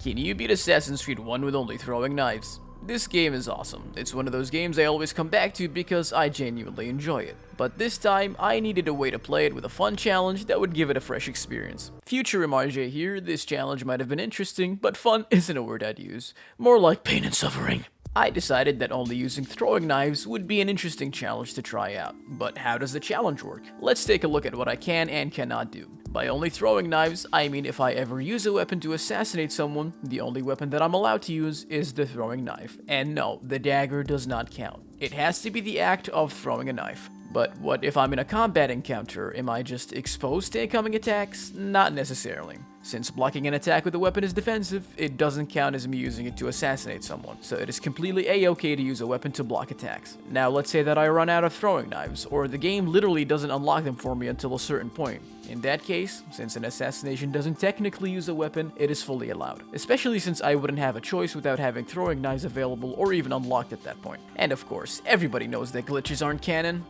Can you beat Assassin's Creed 1 with only throwing knives? This game is awesome. It's one of those games I always come back to because I genuinely enjoy it. But this time, I needed a way to play it with a fun challenge that would give it a fresh experience. Future Majd here, this challenge might have been interesting, but fun isn't a word I'd use. More like pain and suffering. I decided that only using throwing knives would be an interesting challenge to try out. But how does the challenge work? Let's take a look at what I can and cannot do. By only throwing knives, I mean if I ever use a weapon to assassinate someone, the only weapon that I'm allowed to use is the throwing knife. And no, the dagger does not count. It has to be the act of throwing a knife. But what if I'm in a combat encounter? Am I just exposed to incoming attacks? Not necessarily. Since blocking an attack with a weapon is defensive, it doesn't count as me using it to assassinate someone, so it is completely a-okay to use a weapon to block attacks. Now let's say that I run out of throwing knives, or the game literally doesn't unlock them for me until a certain point. In that case, since an assassination doesn't technically use a weapon, it is fully allowed. Especially since I wouldn't have a choice without having throwing knives available or even unlocked at that point. And of course, everybody knows that glitches aren't canon.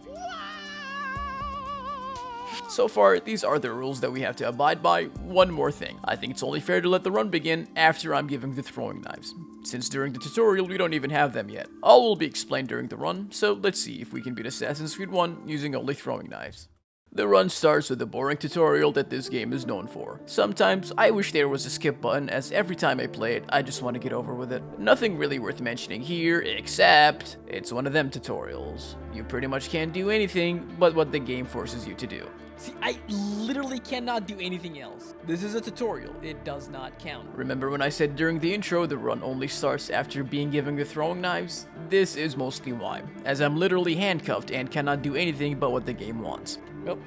So far, these are the rules that we have to abide by. One more thing. I think it's only fair to let the run begin after I'm giving the throwing knives. Since during the tutorial, we don't even have them yet. All will be explained during the run, so let's see if we can beat Assassin's Creed 1 using only throwing knives. The run starts with the boring tutorial that this game is known for. Sometimes, I wish there was a skip button, as every time I play it, I just want to get over with it. Nothing really worth mentioning here, except it's one of them tutorials. You pretty much can't do anything but what the game forces you to do. See, I literally cannot do anything else. This is a tutorial. It does not count. Remember when I said during the intro the run only starts after being given the throwing knives? This is mostly why, as I'm literally handcuffed and cannot do anything but what the game wants. Well,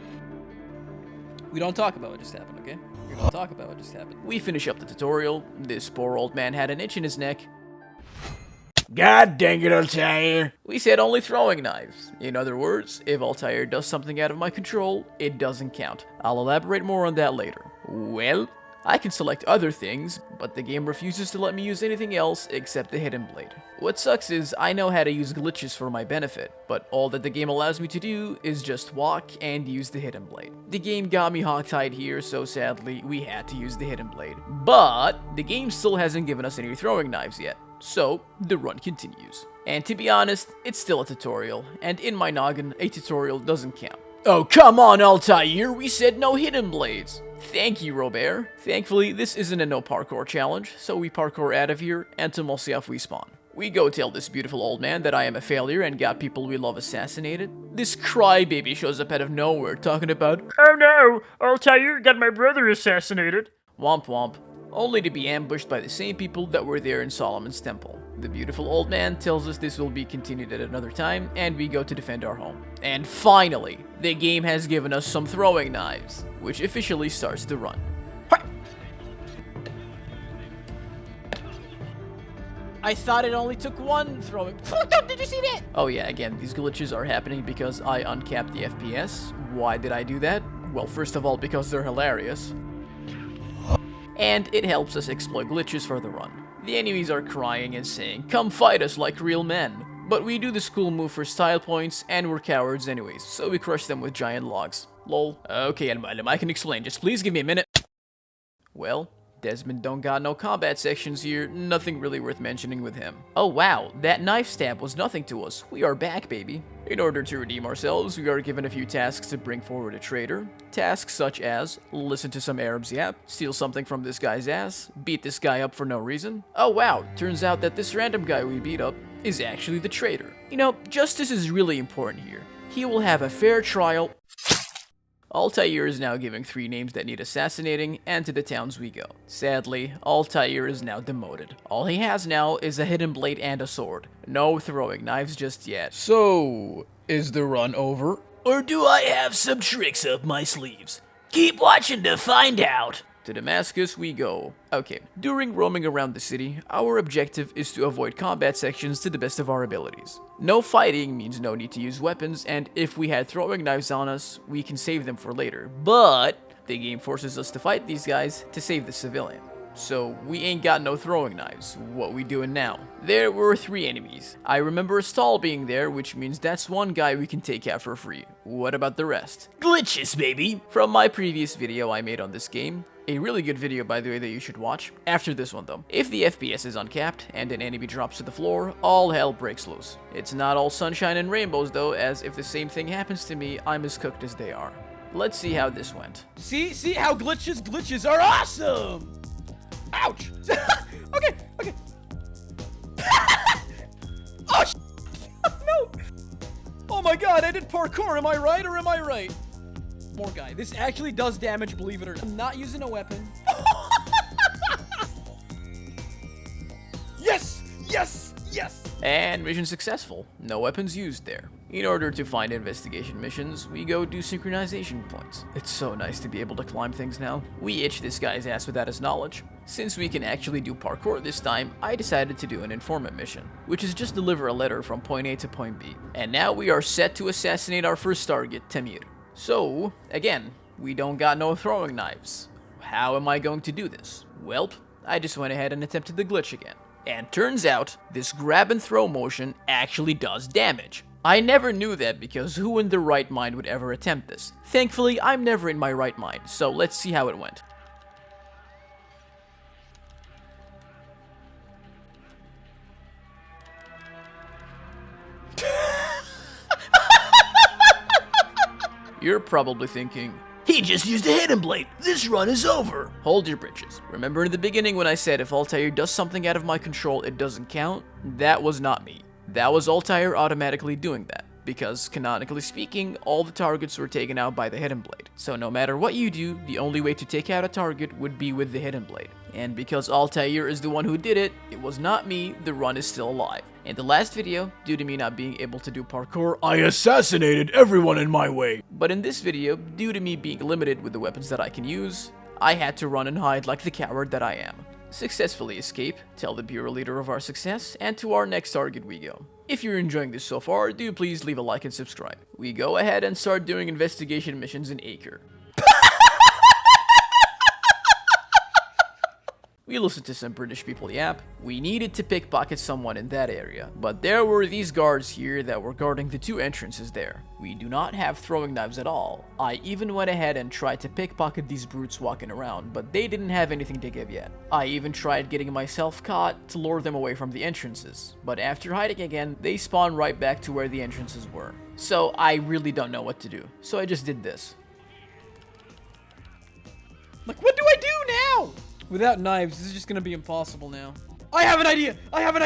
we don't talk about what just happened, okay? We don't talk about what just happened. We finish up the tutorial. This poor old man had an itch in his neck. God dang it, Altair! We said only throwing knives. In other words, if Altair does something out of my control, it doesn't count. I'll elaborate more on that later. Well, I can select other things, but the game refuses to let me use anything else except the hidden blade. What sucks is I know how to use glitches for my benefit, but all that the game allows me to do is just walk and use the hidden blade. The game got me hogtied here, so sadly, we had to use the hidden blade. But the game still hasn't given us any throwing knives yet. So, the run continues. And to be honest, it's still a tutorial, and in my noggin, a tutorial doesn't count. Oh, come on, Altair, we said no hidden blades. Thank you, Robert. Thankfully, this isn't a no parkour challenge, so we parkour out of here, and to Mosiaf we spawn. We go tell this beautiful old man that I am a failure and got people we love assassinated. This crybaby shows up out of nowhere talking about, "Oh no, Altair got my brother assassinated." Womp womp. Only to be ambushed by the same people that were there in Solomon's temple. The beautiful old man tells us this will be continued at another time, and we go to defend our home. And finally, the game has given us some throwing knives, which officially starts the run. I thought it only took one throwing. Did you see that? Oh yeah, again, these glitches are happening because I uncapped the FPS. Why did I do that? Well, first of all, because they're hilarious. And it helps us exploit glitches for the run. The enemies are crying and saying, "Come fight us like real men." But we do this cool move for style points, and we're cowards anyways, so we crush them with giant logs. Lol. Okay, Mualim, I can explain, just please give me a minute. Well, Desmond don't got no combat sections here, nothing really worth mentioning with him. Oh wow, that knife stab was nothing to us. We are back, baby. In order to redeem ourselves, we are given a few tasks to bring forward a trader. Tasks such as, listen to some Arabs yap, steal something from this guy's ass, beat this guy up for no reason. Oh wow, turns out that this random guy we beat up is actually the traitor. You know, justice is really important here. He will have a fair trial. Altair is now giving 3 names that need assassinating, and to the towns we go. Sadly, Altair is now demoted. All he has now is a hidden blade and a sword. No throwing knives just yet. So, is the run over? Or do I have some tricks up my sleeves? Keep watching to find out. To Damascus we go. Okay, during roaming around the city, our objective is to avoid combat sections to the best of our abilities. No fighting means no need to use weapons, and if we had throwing knives on us, we can save them for later. But the game forces us to fight these guys to save the civilian. So we ain't got no throwing knives. What we doing now? There were 3 enemies. I remember a stall being there, which means that's one guy we can take out for free. What about the rest? Glitches, baby. From my previous video I made on this game, a really good video by the way that you should watch, after this one though. If the FPS is uncapped and an enemy drops to the floor, all hell breaks loose. It's not all sunshine and rainbows though, as if the same thing happens to me, I'm as cooked as they are. Let's see how this went. See how glitches are awesome. Ouch. Okay. Oh, no. Oh my god, I did parkour. Am I right or am I right? More guy. This actually does damage, believe it or not. I'm not using a weapon. Yes. And mission successful. No weapons used there. In order to find investigation missions, we go do synchronization points. It's so nice to be able to climb things now. We itch this guy's ass without his knowledge. Since we can actually do parkour this time, I decided to do an informant mission, which is just deliver a letter from point A to point B. And now we are set to assassinate our first target, Tamir. So, again, we don't got no throwing knives. How am I going to do this? Welp, I just went ahead and attempted the glitch again. And turns out, this grab and throw motion actually does damage. I never knew that because who in their right mind would ever attempt this? Thankfully, I'm never in my right mind, so let's see how it went. You're probably thinking, He just used a hidden blade. This run is over. hold your britches. Remember in the beginning when I said if Altair does something out of my control, it doesn't count? That was not me. That was Altair automatically doing that, because canonically speaking, all the targets were taken out by the hidden blade. So no matter what you do, the only way to take out a target would be with the hidden blade. And because Altair is the one who did it, it was not me, the run is still alive. In the last video, due to me not being able to do parkour, I assassinated everyone in my way. but in this video, due to me being limited with the weapons that I can use, I had to run and hide like the coward that I am. Successfully escape, tell the bureau leader of our success, and to our next target we go. If you're enjoying this so far, do please leave a like and subscribe. We go ahead and start doing investigation missions in Acre. We listened to some British people yap. We needed to pickpocket someone in that area, but there were these guards here that were guarding the 2 entrances there. We do not have throwing knives at all. I even went ahead and tried to pickpocket these brutes walking around, but they didn't have anything to give yet. I even tried getting myself caught to lure them away from the entrances, but after hiding again, they spawned right back to where the entrances were. So I really don't know what to do, so I just did this. Like, what do I do now? Without knives, this is just gonna be impossible now. I have an idea! I am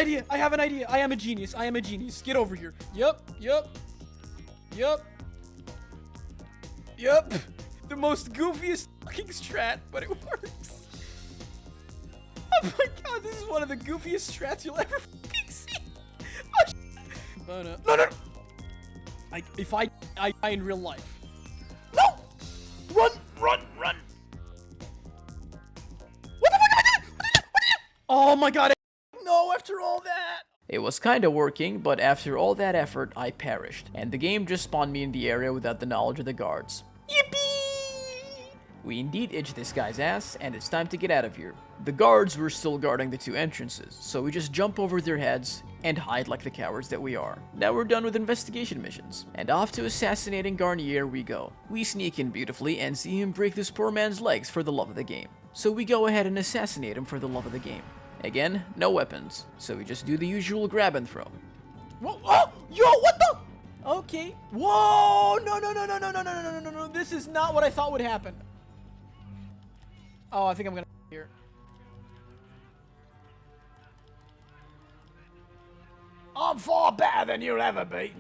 a genius. Get over here. Yup. The most goofiest fucking strat, but it works. Oh my god, this is one of the goofiest strats you'll ever fucking see. Oh, no. If I die in real life. No! Run! Oh my god, no, after all that! It was kinda working, but after all that effort, I perished, and the game just spawned me in the area without the knowledge of the guards. Yippee! We indeed itched this guy's ass, and it's time to get out of here. The guards were still guarding the 2 entrances, so we just jump over their heads and hide like the cowards that we are. Now we're done with investigation missions, and off to Assassinating Garnier we go. We sneak in beautifully and see him break this poor man's legs for the love of the game. So we go ahead and assassinate him for the love of the game. Again, no weapons, so we just do the usual grab and throw. Whoa, oh, yo, what the? Okay. Whoa, no. This is not what I thought would happen. Oh, I think I'm gonna here. I'm far better than you'll ever be.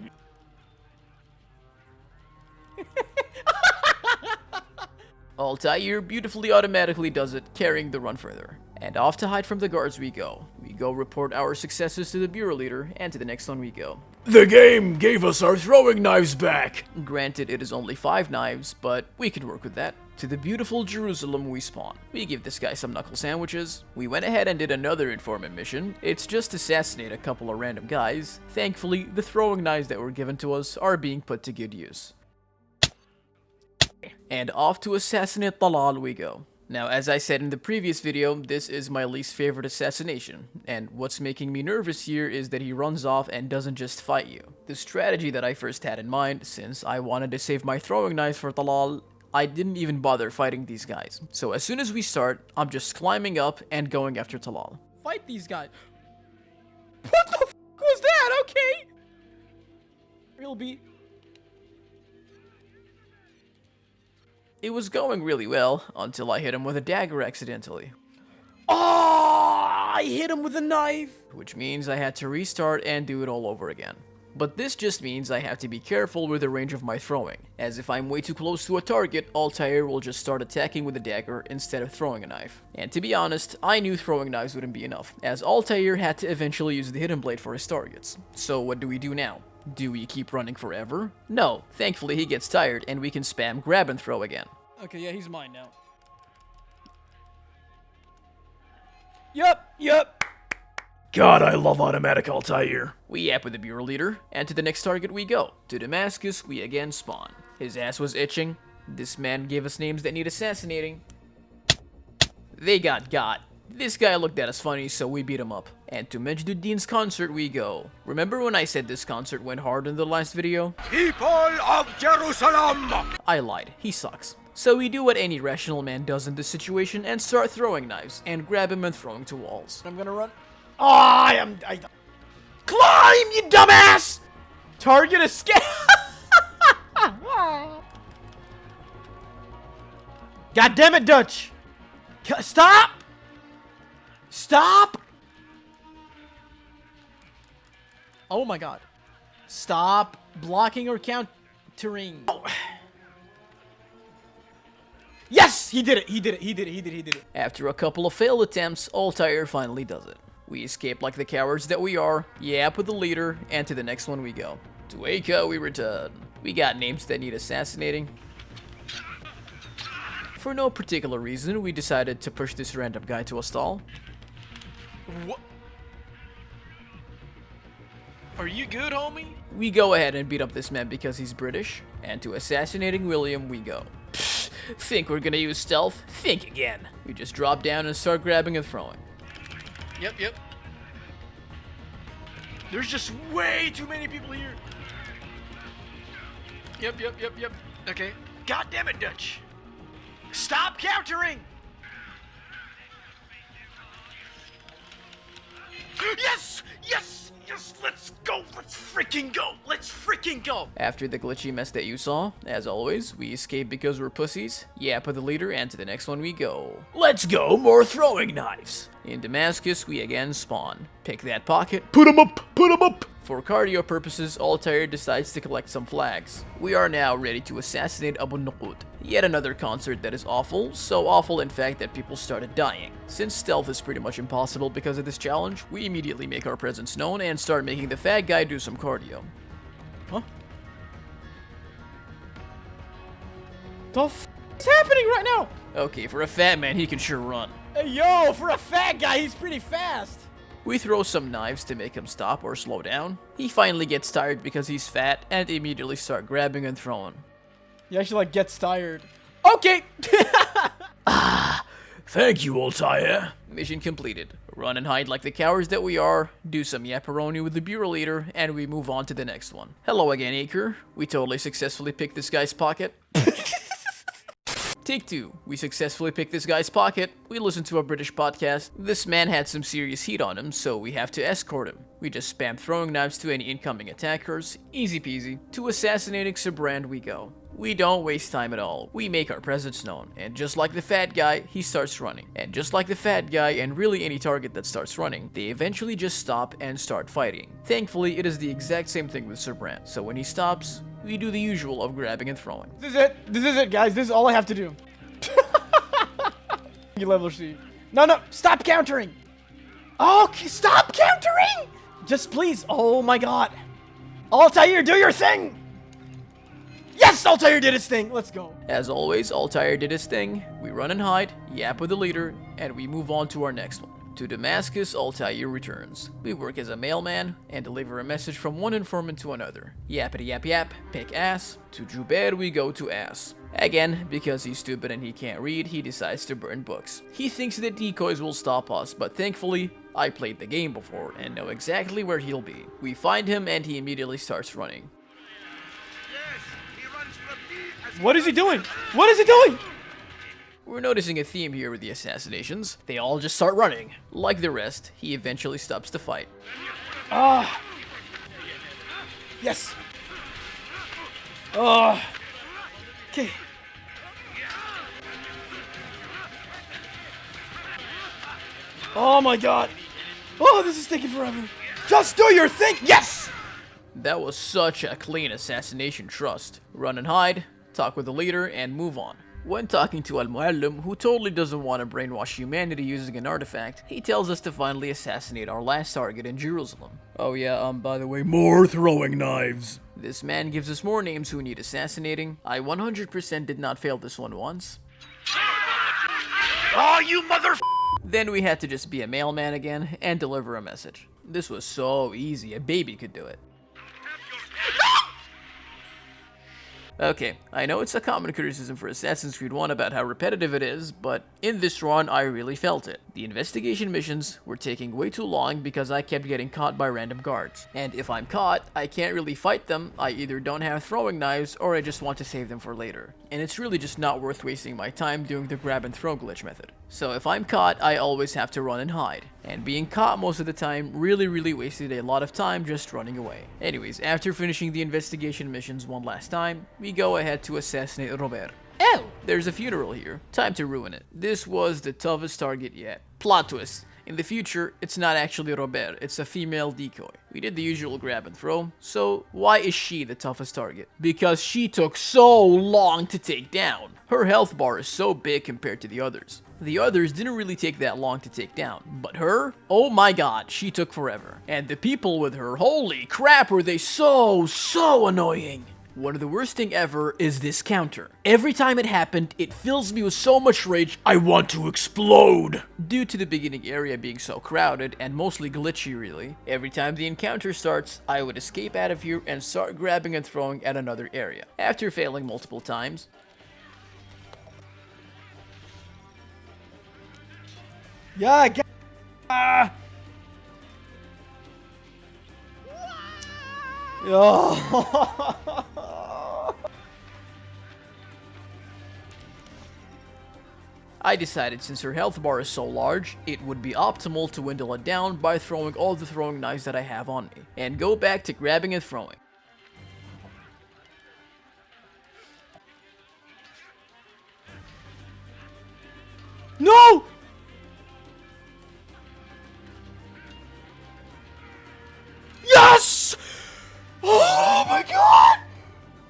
Altair beautifully automatically does it, carrying the run further. And off to hide from the guards we go. We go report our successes to the bureau leader, and to the next one we go. The game gave us our throwing knives back. Granted, it is only 5 knives, but we can work with that. To the beautiful Jerusalem we spawn. We give this guy some knuckle sandwiches. We went ahead and did another informant mission. It's just assassinate a couple of random guys. Thankfully, the throwing knives that were given to us are being put to good use. And off to Assassinate Talal we go. Now, as I said in the previous video, this is my least favorite assassination, and what's making me nervous here is that he runs off and doesn't just fight you. The strategy that I first had in mind, since I wanted to save my throwing knives for Talal, I didn't even bother fighting these guys. So as soon as we start, I'm just climbing up and going after Talal. Fight these guys. What the f was that? Okay. Real beat. It was going really well until I hit him with a dagger accidentally, Oh, I hit him with a knife. which means I had to restart and do it all over again. But this just means I have to be careful with the range of my throwing, as if I'm way too close to a target, Altair will just start attacking with a dagger instead of throwing a knife. And to be honest, I knew throwing knives wouldn't be enough, as Altair had to eventually use the hidden blade for his targets. So what do we do now? Do we keep running forever? No, thankfully he gets tired and we can spam grab and throw again. Okay, yeah, he's mine now. Yup. God, I love automatic Altair. We yap with the bureau leader, and to the next target we go. To Damascus, we again spawn. His ass was itching. This man gave us names that need assassinating. They got. This guy looked at us funny, so we beat him up. And to Majduddin's concert we go. Remember when I said this concert went hard in the last video? People of Jerusalem! I lied, he sucks. So we do what any rational man does in this situation and start throwing knives, and grab him and throw him to walls. I'm gonna run. Oh, I climb, you dumbass! Target escape. God damn it, Dutch! Stop! Stop! Oh my god. Stop blocking or countering. Oh. Yes! He did it. After a couple of failed attempts, Altair finally does it. We escape like the cowards that we are, yap with the leader, and to the next one we go. To Aka we return. We got names that need assassinating. For no particular reason, we decided to push this random guy to a stall. What? Are you good, homie? We go ahead and beat up this man because he's British, and to Assassinating William we go. Pfft, think we're gonna use stealth? Think again. We just drop down and start grabbing and throwing. Yep. There's just way too many people here. Yep. Okay. God damn it, Dutch. Stop countering! Yes! Let's go! Let's freaking go! After the glitchy mess that you saw, as always, we escape because we're pussies, yap with the leader, and to the next one we go. Let's go! More throwing knives! In Damascus, we again spawn. Pick that pocket. Put 'em up! For cardio purposes, Altair decides to collect some flags. We are now ready to assassinate Abu Nuqoud. Yet another concert that is awful, so awful in fact that people started dying. Since stealth is pretty much impossible because of this challenge, we immediately make our presence known and start making the fat guy do some cardio. Huh? The f is happening right now? Okay, for a fat man, he can sure run. Hey, yo, for a fat guy, he's pretty fast. We throw some knives to make him stop or slow down. He finally gets tired because he's fat and immediately start grabbing and throwing. He actually, like, gets tired. Okay. Thank you, Altair. Mission completed. Run and hide like the cowards that we are, do some yapperoni with the bureau leader, and we move on to the next one. Hello again, Acre. We totally successfully picked this guy's pocket. Take two. We successfully picked this guy's pocket. We listened to a British podcast. This man had some serious heat on him, so we have to escort him. We just spam throwing knives to any incoming attackers. Easy peasy. To Assassinating Sibrand we go. We don't waste time at all. We make our presence known. And just like the fat guy, he starts running. And just like the fat guy and really any target that starts running, they eventually just stop and start fighting. Thankfully, it is the exact same thing with Sibrand. So when he stops, we do the usual of grabbing and throwing. This is it, guys. This is all I have to do. You level C. No, stop countering. Oh, stop countering. Just please. Oh my god. Altair, do your thing. Yes, Altair did his thing. Let's go. As always, Altair did his thing. We run and hide, yap with the leader, and we move on to our next one. To Damascus, Altair returns. We work as a mailman and deliver a message from one informant to another. Yappity yap yap, pick ass. To Jubair we go to ass. Again, because he's stupid and he can't read, he decides to burn books. He thinks that decoys will stop us, but thankfully, I played the game before and know exactly where he'll be. We find him and he immediately starts running. What is he doing? What is he doing? We're noticing a theme here with the assassinations. They all just start running. Like the rest, he eventually stops the fight. Ah. Yes. Okay. Oh my god. Oh, this is taking forever. Just do your thing. Yes. That was such a clean assassination trust. Run and hide, talk with the leader, and move on. When talking to Mualim, who totally doesn't want to brainwash humanity using an artifact, he tells us to finally assassinate our last target in Jerusalem. Oh yeah, by the way, more throwing knives. This man gives us more names who need assassinating. I 100% did not fail this one once. Oh, you mother... Then we had to just be a mailman again and deliver a message. This was so easy, a baby could do it. Okay, I know it's a common criticism for Assassin's Creed 1 about how repetitive it is, but in this run, I really felt it. The investigation missions were taking way too long because I kept getting caught by random guards. And if I'm caught, I can't really fight them. I either don't have throwing knives or I just want to save them for later. And it's really just not worth wasting my time doing the grab and throw glitch method. So if I'm caught, I always have to run and hide. And being caught most of the time really wasted a lot of time just running away. Anyways, after finishing the investigation missions one last time, we go ahead to assassinate Robert. Oh, there's a funeral here. Time to ruin it. This was the toughest target yet. Plot twist. In the future, it's not actually Robert, it's a female decoy. We did the usual grab and throw, so why is she the toughest target? Because she took so long to take down. Her health bar is so big compared to the others. The others didn't really take that long to take down, but her? Oh my god, she took forever. And the people with her, holy crap, were they so annoying. One of the worst thing ever is this counter. Every time it happened, it fills me with so much rage, I want to explode! Due to the beginning area being so crowded and mostly glitchy really, every time the encounter starts, I would escape out of here and start grabbing and throwing at another area. After failing multiple times, Yeah, get. Oh. I decided since her health bar is so large, it would be optimal to dwindle it down by throwing all the throwing knives that I have on me, and go back to grabbing and throwing. No! Yes! Oh my god!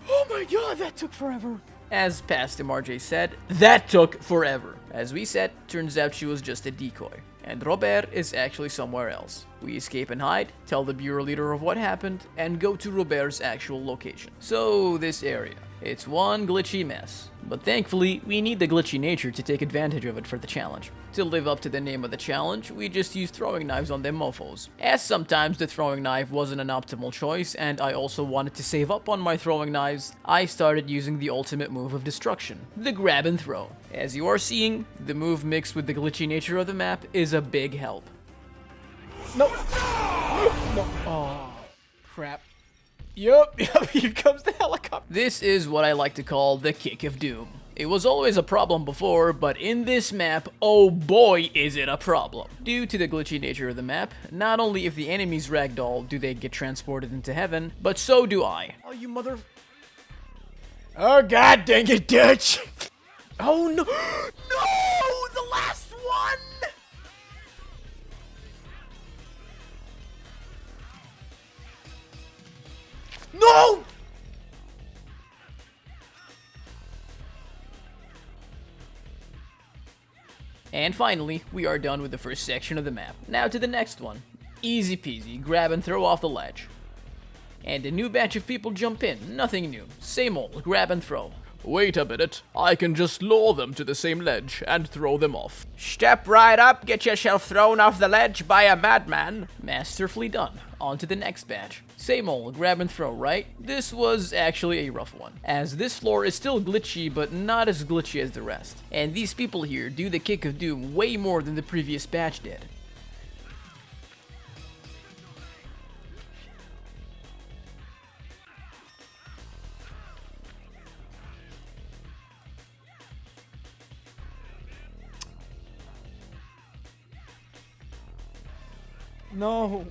Oh my god, that took forever. As Pastor Marjay said, that took forever. As we said, turns out she was just a decoy, and Robert is actually somewhere else. We escape and hide, tell the bureau leader of what happened, and go to Robert's actual location. So, this area. It's one glitchy mess. But thankfully, we need the glitchy nature to take advantage of it for the challenge. To live up to the name of the challenge, we just used throwing knives on them mofos. As sometimes the throwing knife wasn't an optimal choice, and I also wanted to save up on my throwing knives, I started using the ultimate move of destruction, the grab and throw. As you are seeing, the move mixed with the glitchy nature of the map is a big help. No. No. Oh, crap. Yup, here comes the helicopter. This is what I like to call the kick of doom. It was always a problem before, but in this map, oh boy is it a problem. Due to the glitchy nature of the map, not only if the enemies ragdoll do they get transported into heaven, but so do I. Oh, you mother... Oh, god dang it, Dutch. Oh, no. No, the last one. No! And finally, we are done with the first section of the map. Now to the next one. Easy peasy, grab and throw off the ledge. And a new batch of people jump in, nothing new. Same old, grab and throw. Wait a minute, I can just lure them to the same ledge and throw them off. Step right up, get yourself thrown off the ledge by a madman. Masterfully done. On to the next badge. Same old grab and throw, right? This was actually a rough one, as this floor is still glitchy, but not as glitchy as the rest. And these people here do the kick of doom way more than the previous batch did. No.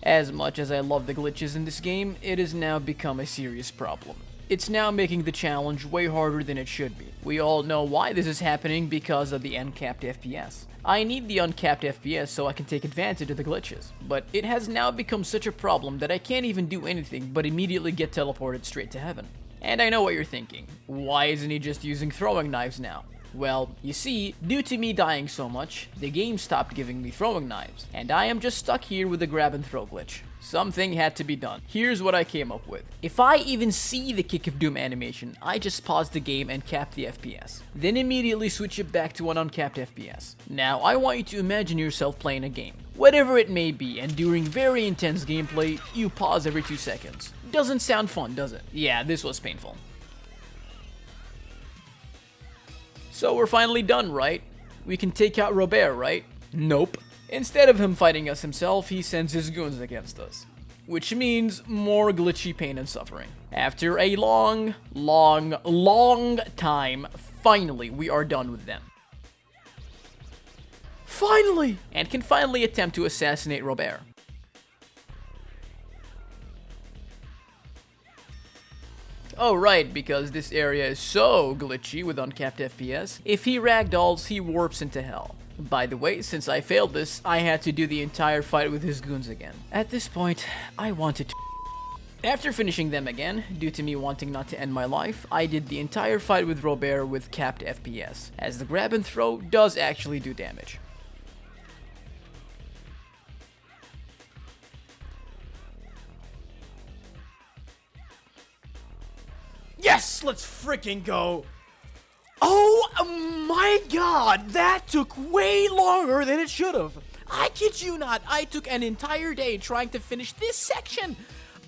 As much as I love the glitches in this game, it has now become a serious problem. It's now making the challenge way harder than it should be. We all know why this is happening because of the uncapped FPS. I need the uncapped FPS so I can take advantage of the glitches, but it has now become such a problem that I can't even do anything but immediately get teleported straight to heaven. And I know what you're thinking. Why isn't he just using throwing knives now? Well, you see, due to me dying so much, the game stopped giving me throwing knives, and I am just stuck here with the grab and throw glitch. Something had to be done. Here's what I came up with. If I even see the Kick of Doom animation, I just pause the game and cap the FPS. Then immediately switch it back to an uncapped FPS. Now, I want you to imagine yourself playing a game, whatever it may be, and during very intense gameplay, you pause every 2 seconds. Doesn't sound fun, does it? Yeah, this was painful. So we're finally done, right? We can take out Robert, right? Nope. Instead of him fighting us himself, he sends his goons against us. Which means more glitchy pain and suffering. After a long time, finally we are done with them. Finally! And can finally attempt to assassinate Robert. Oh right, because this area is so glitchy with uncapped FPS, if he ragdolls, he warps into hell. By the way, since I failed this, I had to do the entire fight with his goons again. At this point, I wanted to... After finishing them again, due to me wanting not to end my life, I did the entire fight with Robert with capped FPS, as the grab and throw does actually do damage. Yes, let's freaking go. Oh my god, that took way longer than it should have. I kid you not, I took an entire day trying to finish this section.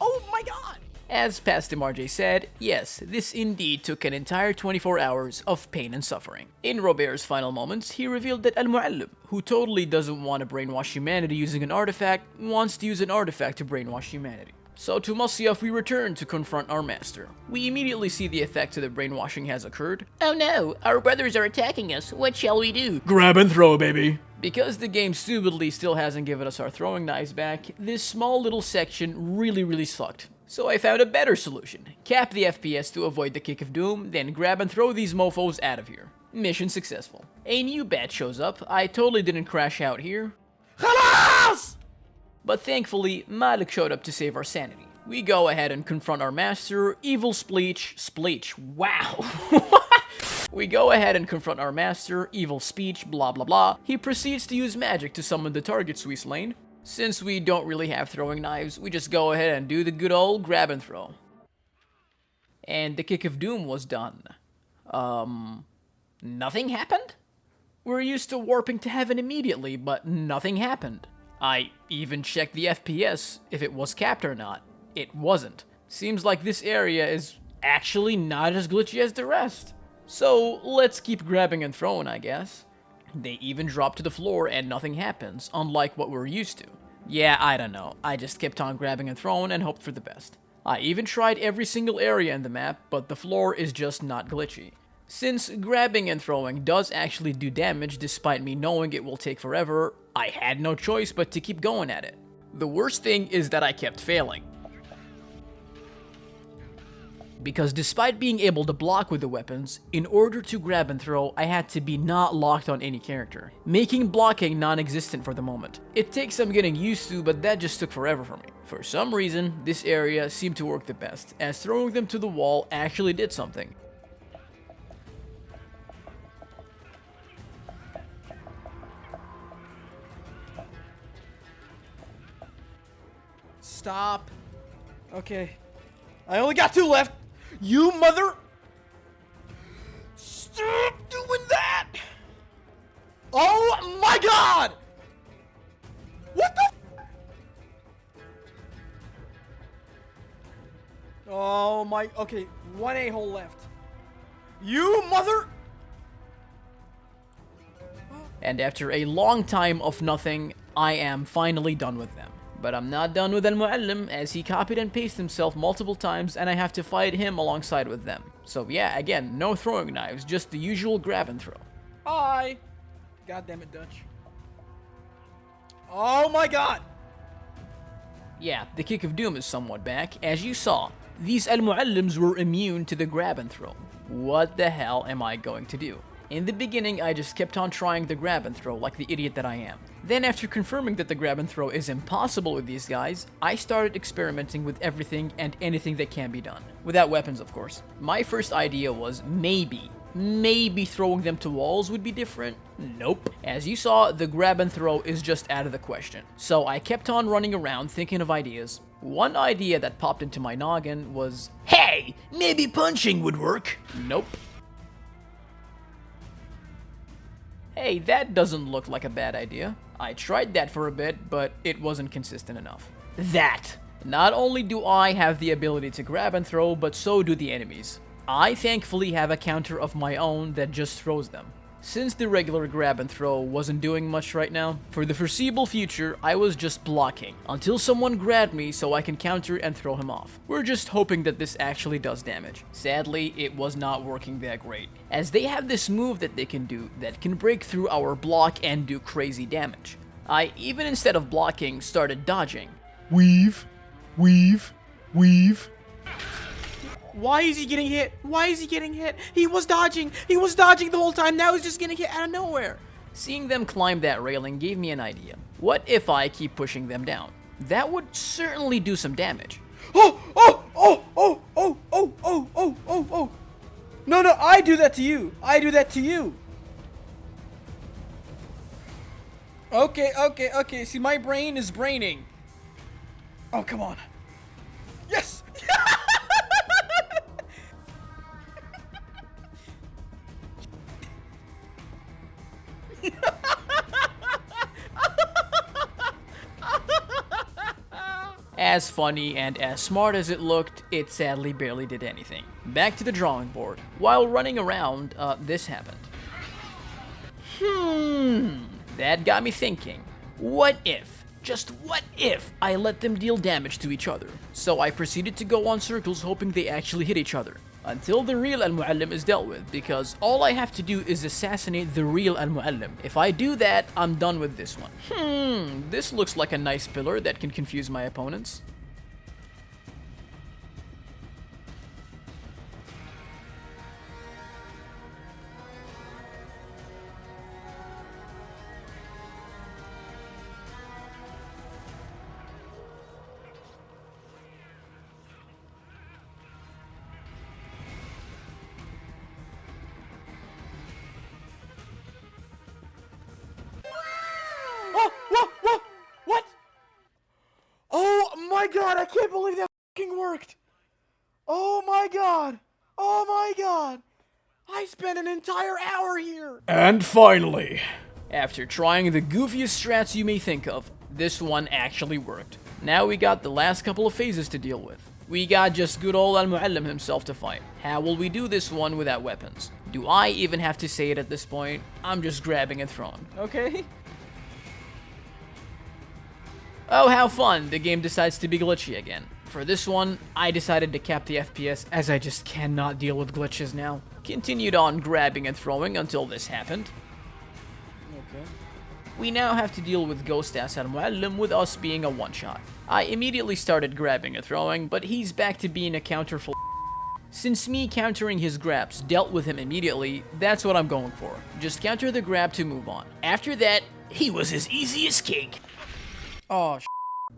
Oh my god. As Pastor Marjay said, yes, this indeed took an entire 24 hours of pain and suffering. In Robert's final moments, he revealed that Mualim, who totally doesn't want to brainwash humanity using an artifact, wants to use an artifact to brainwash humanity. So to Masyaf we return to confront our master. We immediately see the effect of the brainwashing has occurred. Oh no, our brothers are attacking us. What shall we do? Grab and throw, baby. Because the game stupidly still hasn't given us our throwing knives back, this small little section really sucked. So I found a better solution. Cap the FPS to avoid the Kick of Doom, then grab and throw these mofos out of here. Mission successful. A new bat shows up. I totally didn't crash out here. Khalas! But thankfully, Malik showed up to save our sanity. We go ahead and confront our master, Evil Spleech, wow. We go ahead and confront our master, Evil Speech, blah blah blah. He proceeds to use magic to summon the targets we slain. Since we don't really have throwing knives, we just go ahead and do the good old grab and throw. And the Kick of Doom was done. Nothing happened? We're used to warping to heaven immediately, but nothing happened. I even checked the FPS, if it was capped or not. It wasn't. Seems like this area is actually not as glitchy as the rest. So let's keep grabbing and throwing, I guess. They even drop to the floor and nothing happens, unlike what we're used to. Yeah, I don't know. I just kept on grabbing and throwing and hoped for the best. I even tried every single area in the map, but the floor is just not glitchy. Since grabbing and throwing does actually do damage despite me knowing it will take forever, I had no choice but to keep going at it. The worst thing is that I kept failing. Because despite being able to block with the weapons, in order to grab and throw, I had to be not locked on any character, making blocking non-existent for the moment. It takes some getting used to, but that just took forever for me. For some reason, this area seemed to work the best, as throwing them to the wall actually did something. Stop. Okay. I only got 2 left. You mother... Stop doing that! Oh my god! What the f. Oh my... Okay, one a-hole left. You mother... And after a long time of nothing, I am finally done with them. But I'm not done with Mualim, as he copied and pasted himself multiple times and I have to fight him alongside with them. So yeah, again, no throwing knives, just the usual grab and throw. Hi! God damn it, Dutch. Oh my god! Yeah, the kick of doom is somewhat back. As you saw, these Mualims were immune to the grab and throw. What the hell am I going to do? In the beginning, I just kept on trying the grab and throw like the idiot that I am. Then after confirming that the grab and throw is impossible with these guys, I started experimenting with everything and anything that can be done. Without weapons, of course. My first idea was maybe throwing them to walls would be different. Nope. As you saw, the grab and throw is just out of the question. So I kept on running around thinking of ideas. One idea that popped into my noggin was, Hey, maybe punching would work. nope. Hey, that doesn't look like a bad idea. I tried that for a bit, but it wasn't consistent enough. That. Not only do I have the ability to grab and throw, but so do the enemies. I thankfully have a counter of my own that just throws them. Since the regular grab and throw wasn't doing much right now, for the foreseeable future, I was just blocking until someone grabbed me so I can counter and throw him off. We're just hoping that this actually does damage. Sadly, it was not working that great, as they have this move that they can do that can break through our block and do crazy damage. I even instead of blocking started dodging. Weave, weave, weave. Why is he getting hit? Why is he getting hit? He was dodging. He was dodging the whole time. Now he's just getting hit out of nowhere. Seeing them climb that railing gave me an idea. What if I keep pushing them down? That would certainly do some damage. Oh, oh, oh, oh, oh, oh, oh, oh, oh, oh. No, no, I do that to you. I do that to you. Okay, okay, okay. See, my brain is braining. Oh, come on. Yes! As funny and as smart as it looked, it sadly barely did anything. Back to the drawing board. While running around, this happened. That got me thinking. What if, just what if, I let them deal damage to each other? So I proceeded to go on circles hoping they actually hit each other. Until the real Mualim is dealt with, because all I have to do is assassinate the real Mualim. If I do that, I'm done with this one. This looks like a nice pillar that can confuse my opponents. What? Oh my god, I can't believe that fucking worked. Oh my god. Oh my god. I spent an entire hour here. And finally, after trying the goofiest strats you may think of, this one actually worked. Now we got the last couple of phases to deal with. We got just good old Mualim himself to fight. How will we do this one without weapons? Do I even have to say it at this point? I'm just grabbing and throwing. Okay. Oh, how fun! The game decides to be glitchy again. For this one, I decided to cap the FPS as I just cannot deal with glitches now. Continued on grabbing and throwing until this happened. Okay. We now have to deal with Ghost Asad Mualim with us being a one-shot. I immediately started grabbing and throwing, but he's back to being a counterful. Since me countering his grabs dealt with him immediately, that's what I'm going for. Just counter the grab to move on. After that, He was as easy as cake. Oh,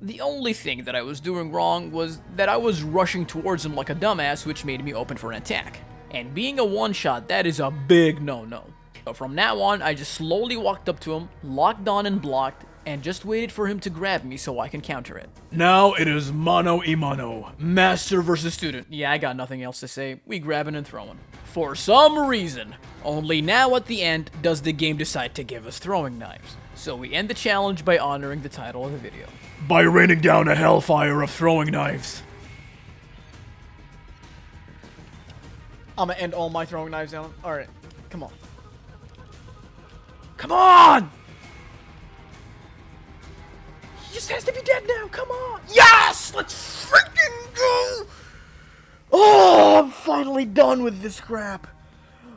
the only thing that I was doing wrong was that I was rushing towards him like a dumbass, which made me open for an attack. And being a one-shot, that is a big no-no. So from now on, I just slowly walked up to him, locked on and blocked, and just waited for him to grab me so I can counter it. Now it is mano a mano. Master versus student. Yeah, I got nothing else to say. We grabbing and throwing. For some reason, only now at the end does the game decide to give us throwing knives. So we end the challenge by honoring the title of the video. By raining down a hellfire of throwing knives. I'm gonna end all my throwing knives down. Alright, come on. Come on! He just has to be dead now, come on! Yes! Let's freaking go! Oh, I'm finally done with this crap.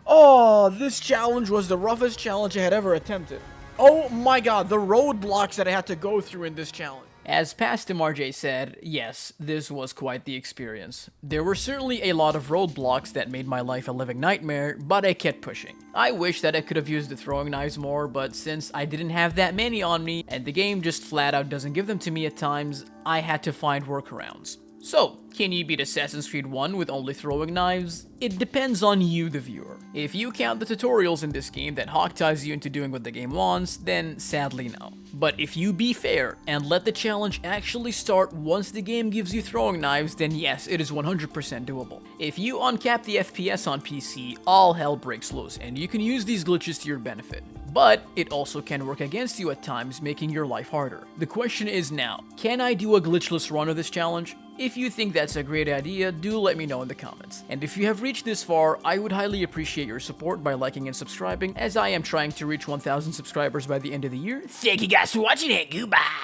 Oh, this challenge was the roughest challenge I had ever attempted. Oh my god, the roadblocks that I had to go through in this challenge. As Pastor RJ said, yes, this was quite the experience. There were certainly a lot of roadblocks that made my life a living nightmare, but I kept pushing. I wish that I could have used the throwing knives more, but since I didn't have that many on me, and the game just flat out doesn't give them to me at times, I had to find workarounds. So, can you beat Assassin's Creed 1 with only throwing knives? It depends on you, the viewer. If you count the tutorials in this game that hog ties you into doing what the game wants, then sadly no. But if you be fair and let the challenge actually start once the game gives you throwing knives, then yes, it is 100% doable. If you uncap the FPS on PC, all hell breaks loose, and you can use these glitches to your benefit. But it also can work against you at times, making your life harder. The question is now, can I do a glitchless run of this challenge? If you think that's a great idea, do let me know in the comments. And if you have reached this far, I would highly appreciate your support by liking and subscribing, as I am trying to reach 1,000 subscribers by the end of the year. Thank you guys for watching and goodbye.